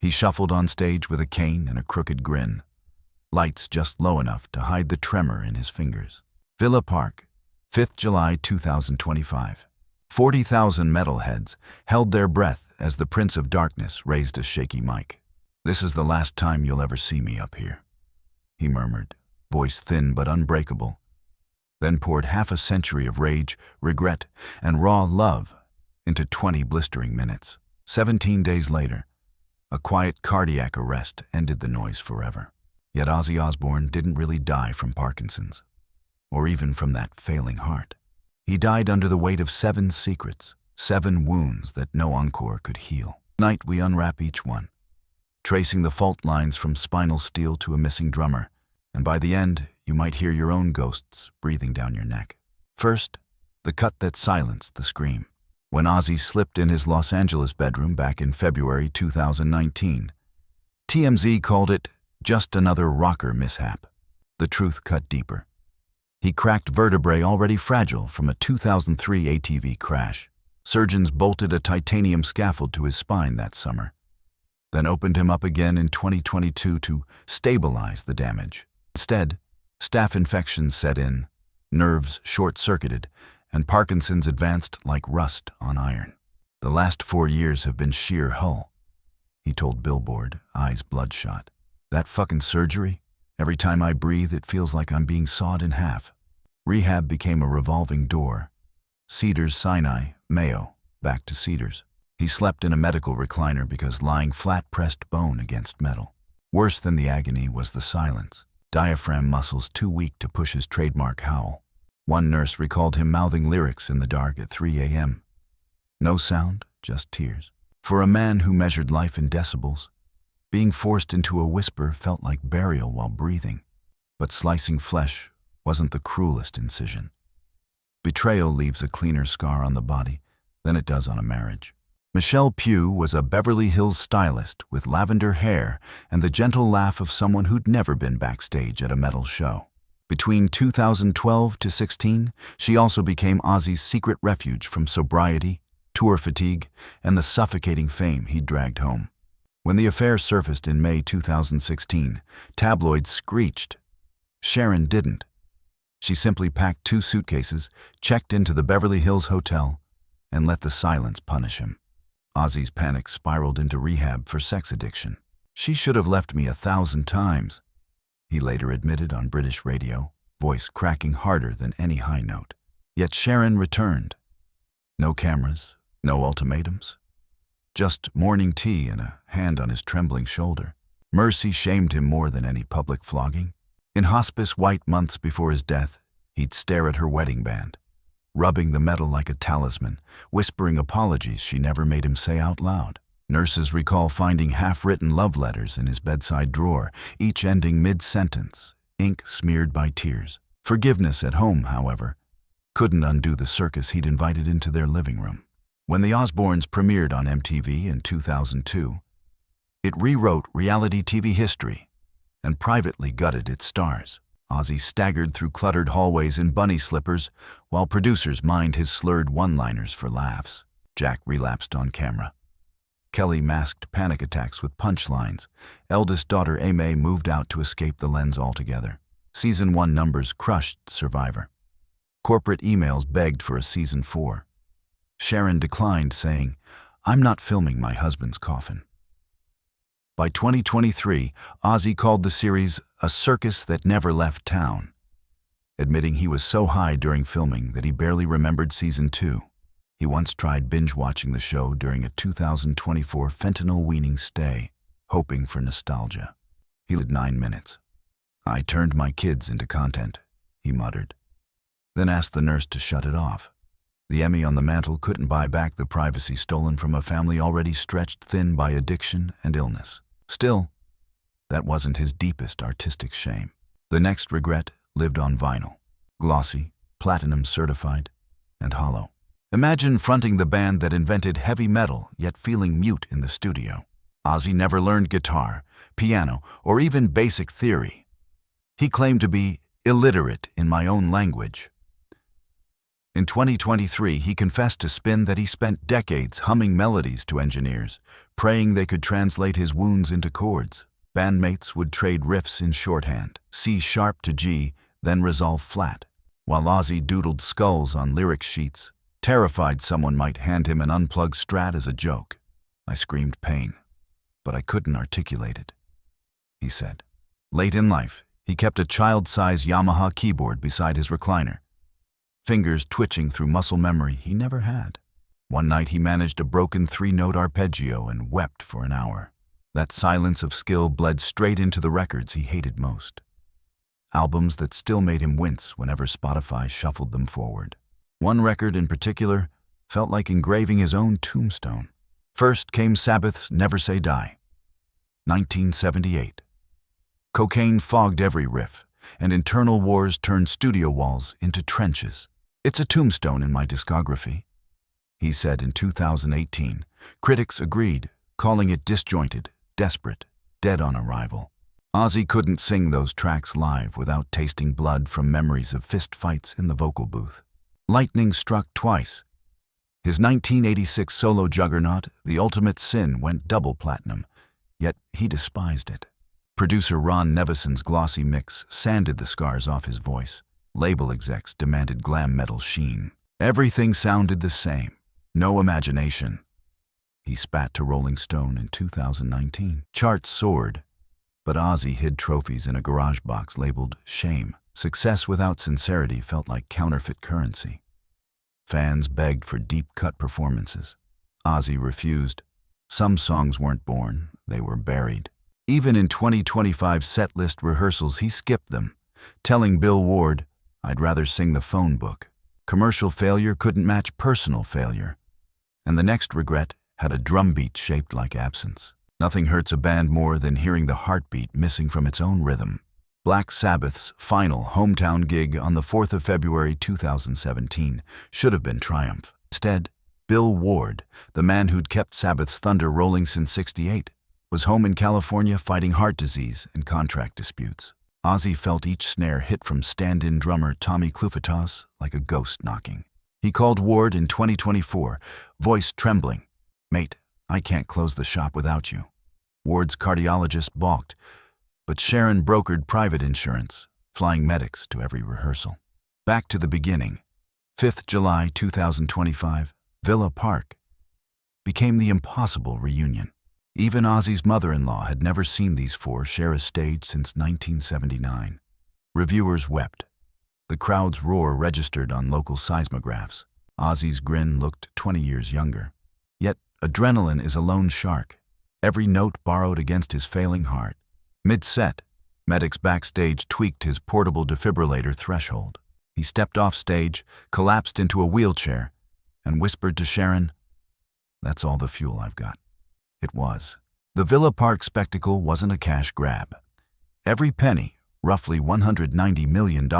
He shuffled on stage with a cane and a crooked grin, lights just low enough to hide the tremor in his fingers. Villa Park, 5th July 2025. 40,000 metalheads held their breath as the Prince of Darkness raised a shaky mic. "This is the last time you'll ever see me up here," he murmured, voice thin but unbreakable, then poured half a century of rage, regret, and raw love into 20 blistering minutes. 17 days later, a quiet cardiac arrest ended the noise forever. Yet Ozzy Osbourne didn't really die from Parkinson's, or even from that failing heart. He died under the weight of 7 secrets, 7 wounds that no encore could heal. Tonight we unwrap each one, tracing the fault lines from spinal steel to a missing drummer, and by the end, you might hear your own ghosts breathing down your neck. First, the cut that silenced the scream. When Ozzy slipped in his Los Angeles bedroom back in February 2019, TMZ called it just another rocker mishap. The truth cut deeper. He cracked vertebrae already fragile from a 2003 ATV crash. Surgeons bolted a titanium scaffold to his spine that summer, then opened him up again in 2022 to stabilize the damage. Instead, staph infections set in, nerves short-circuited, and Parkinson's advanced like rust on iron. "The last 4 years have been sheer hull," he told Billboard, eyes bloodshot. "That fucking surgery? Every time I breathe, it feels like I'm being sawed in half." Rehab became a revolving door. Cedars Sinai, Mayo, back to Cedars. He slept in a medical recliner because lying flat pressed bone against metal. Worse than the agony was the silence. Diaphragm muscles too weak to push his trademark howl. One nurse recalled him mouthing lyrics in the dark at 3 a.m. No sound, just tears. For a man who measured life in decibels, being forced into a whisper felt like burial while breathing. But slicing flesh wasn't the cruelest incision. Betrayal leaves a cleaner scar on the body than it does on a marriage. Michelle Pugh was a Beverly Hills stylist with lavender hair and the gentle laugh of someone who'd never been backstage at a metal show. Between 2012 to 16, she also became Ozzy's secret refuge from sobriety, tour fatigue, and the suffocating fame he'd dragged home. When the affair surfaced in May 2016, tabloids screeched. Sharon didn't. She simply packed 2 suitcases, checked into the Beverly Hills hotel, and let the silence punish him. Ozzy's panic spiraled into rehab for sex addiction. "She should have left me 1,000 times," he later admitted on British radio, voice cracking harder than any high note. Yet Sharon returned. No cameras, no ultimatums. Just morning tea and a hand on his trembling shoulder. Mercy shamed him more than any public flogging. In hospice white months before his death, he'd stare at her wedding band, rubbing the metal like a talisman, whispering apologies she never made him say out loud. Nurses recall finding half-written love letters in his bedside drawer, each ending mid-sentence, ink smeared by tears. Forgiveness at home, however, couldn't undo the circus he'd invited into their living room. When the Osbournes premiered on MTV in 2002, it rewrote reality TV history and privately gutted its stars. Ozzy staggered through cluttered hallways in bunny slippers while producers mined his slurred one-liners for laughs. Jack relapsed on camera. Kelly masked panic attacks with punchlines. Eldest daughter Aimee moved out to escape the lens altogether. Season 1 numbers crushed Survivor. Corporate emails begged for a Season 4. Sharon declined, saying, "I'm not filming my husband's coffin." By 2023, Ozzy called the series a circus that never left town, admitting he was so high during filming that he barely remembered Season 2. He once tried binge-watching the show during a 2024 fentanyl-weaning stay, hoping for nostalgia. He did 9 minutes. "I turned my kids into content," he muttered, then asked the nurse to shut it off. The Emmy on the mantle couldn't buy back the privacy stolen from a family already stretched thin by addiction and illness. Still, that wasn't his deepest artistic shame. The next regret lived on vinyl, glossy, platinum certified, and hollow. Imagine fronting the band that invented heavy metal yet feeling mute in the studio. Ozzy never learned guitar, piano, or even basic theory. He claimed to be illiterate in my own language. In 2023, he confessed to Spin that he spent decades humming melodies to engineers, praying they could translate his wounds into chords. Bandmates would trade riffs in shorthand, C sharp to G, then resolve flat, while Ozzy doodled skulls on lyric sheets, terrified someone might hand him an unplugged Strat as a joke. I screamed pain, but I couldn't articulate it, he said. Late in life, he kept a child-size Yamaha keyboard beside his recliner, fingers twitching through muscle memory he never had. One night he managed a broken 3-note arpeggio and wept for an hour. That silence of skill bled straight into the records he hated most. Albums that still made him wince whenever Spotify shuffled them forward. One record in particular felt like engraving his own tombstone. First came Sabbath's Never Say Die, 1978. Cocaine fogged every riff, and internal wars turned studio walls into trenches. It's a tombstone in my discography, he said in 2018. Critics agreed, calling it disjointed, desperate, dead on arrival. Ozzy couldn't sing those tracks live without tasting blood from memories of fist fights in the vocal booth. Lightning struck twice. His 1986 solo juggernaut, The Ultimate Sin, went double platinum, yet he despised it. Producer Ron Nevison's glossy mix sanded the scars off his voice. Label execs demanded glam metal sheen. Everything sounded the same. No imagination, he spat to Rolling Stone in 2019. Charts soared, but Ozzy hid trophies in a garage box labeled shame. Success without sincerity felt like counterfeit currency. Fans begged for deep-cut performances. Ozzy refused. Some songs weren't born, they were buried. Even in 2025 setlist rehearsals, he skipped them, telling Bill Ward, "I'd rather sing the phone book." Commercial failure couldn't match personal failure. And the next regret had a drumbeat shaped like absence. Nothing hurts a band more than hearing the heartbeat missing from its own rhythm. Black Sabbath's final hometown gig on the 4th of February 2017 should have been triumph. Instead, Bill Ward, the man who'd kept Sabbath's thunder rolling since '68, was home in California fighting heart disease and contract disputes. Ozzy felt each snare hit from stand-in drummer Tommy Clufetos like a ghost knocking. He called Ward in 2024, voice trembling. "Mate, I can't close the shop without you." Ward's cardiologist balked, but Sharon brokered private insurance, flying medics to every rehearsal. Back to the beginning. 5th July 2025, Villa Park became the impossible reunion. Even Ozzy's mother-in-law had never seen these four share a stage since 1979. Reviewers wept. The crowd's roar registered on local seismographs. Ozzy's grin looked 20 years younger. Yet adrenaline is a lone shark, every note borrowed against his failing heart. Mid-set, medics backstage tweaked his portable defibrillator threshold. He stepped off stage, collapsed into a wheelchair, and whispered to Sharon, "That's all the fuel I've got." It was. The Villa Park spectacle wasn't a cash grab. Every penny, roughly $190 million,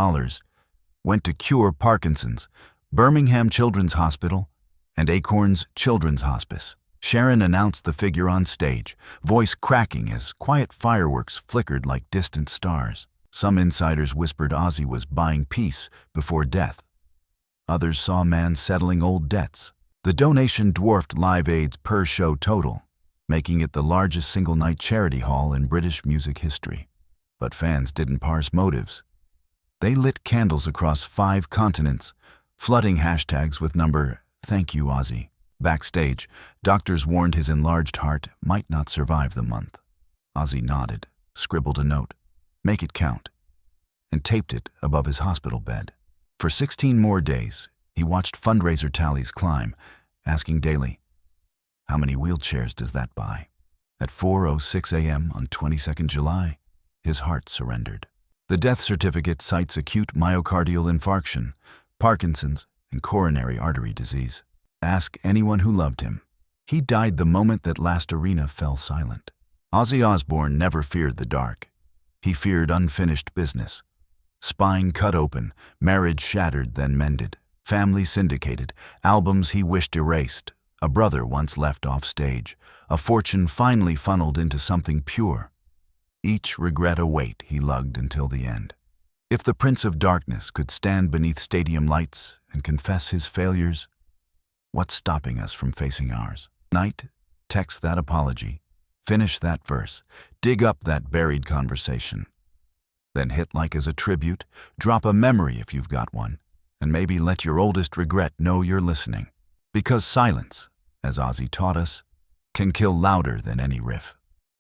went to cure Parkinson's, Birmingham Children's Hospital, and Acorns Children's Hospice. Sharon announced the figure on stage, voice cracking as quiet fireworks flickered like distant stars. Some insiders whispered Ozzy was buying peace before death. Others saw a man settling old debts. The donation dwarfed Live Aid's per-show total, making it the largest single-night charity haul in British music history. But fans didn't parse motives. They lit candles across 5 continents, flooding hashtags with number "Thank you, Ozzy." Backstage, doctors warned his enlarged heart might not survive the month. Ozzy nodded, scribbled a note, "Make it count," and taped it above his hospital bed. For 16 more days, he watched fundraiser tallies climb, asking daily, "How many wheelchairs does that buy?" At 4:06 a.m. on 22nd July, his heart surrendered. The death certificate cites acute myocardial infarction, Parkinson's, and coronary artery disease. Ask anyone who loved him. He died the moment that last arena fell silent. Ozzy Osbourne never feared the dark. He feared unfinished business. Spine cut open, marriage shattered then mended, family syndicated, albums he wished erased, a brother once left off stage, a fortune finally funneled into something pure. Each regret a weight he lugged until the end. If the Prince of Darkness could stand beneath stadium lights and confess his failures, what's stopping us from facing ours? Night, text that apology, finish that verse, dig up that buried conversation. Then hit like as a tribute, drop a memory if you've got one, and maybe let your oldest regret know you're listening. Because silence, as Ozzy taught us, can kill louder than any riff.